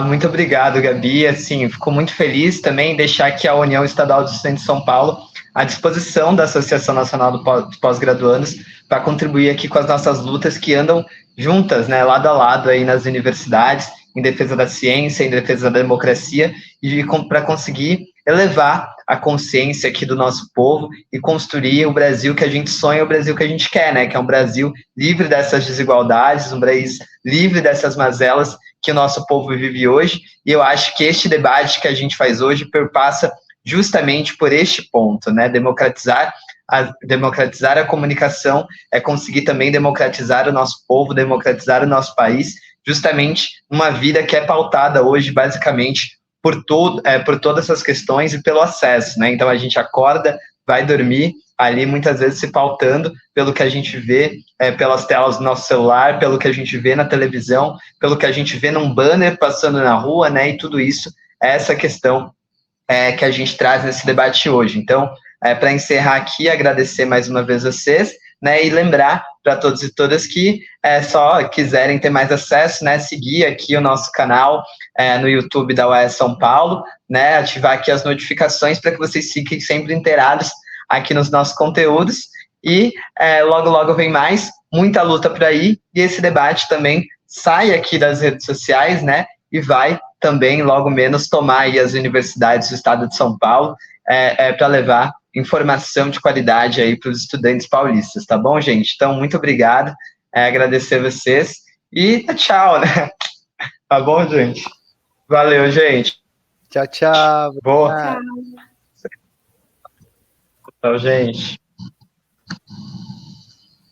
Muito obrigado, Gabi. Assim, fico muito feliz também em deixar aqui a União Estadual dos Estudantes de São Paulo à disposição da Associação Nacional dos Pós-Graduandos para contribuir aqui com as nossas lutas que andam juntas, né, lado a lado aí nas universidades, em defesa da ciência, em defesa da democracia, e para conseguir elevar a consciência aqui do nosso povo e construir o Brasil que a gente sonha, o Brasil que a gente quer, né, que é um Brasil livre dessas desigualdades, um país livre dessas mazelas que o nosso povo vive hoje. E eu acho que este debate que a gente faz hoje perpassa justamente por este ponto, né, democratizar a comunicação é conseguir também democratizar o nosso povo, democratizar o nosso país, justamente uma vida que é pautada hoje, basicamente, por todas essas questões e pelo acesso, né? Então, a gente acorda, vai dormir, ali muitas vezes se pautando pelo que a gente vê pelas telas do nosso celular, pelo que a gente vê na televisão, pelo que a gente vê num banner passando na rua, né? E tudo isso é essa questão que a gente traz nesse debate hoje. Então, para encerrar aqui, agradecer mais uma vez vocês, né, e lembrar para todos e todas que só quiserem ter mais acesso, né, seguir aqui o nosso canal no YouTube da UE São Paulo, né, ativar aqui as notificações para que vocês fiquem sempre inteirados aqui nos nossos conteúdos, e logo, logo vem mais, muita luta por aí, e esse debate também sai aqui das redes sociais, né, e vai também, logo menos, tomar aí as universidades do estado de São Paulo para levar informação de qualidade aí para os estudantes paulistas, tá bom, gente? Então, muito obrigado, agradecer vocês e tchau, né? Tá bom, gente? Valeu, gente. Tchau, tchau. Boa. Tchau, gente.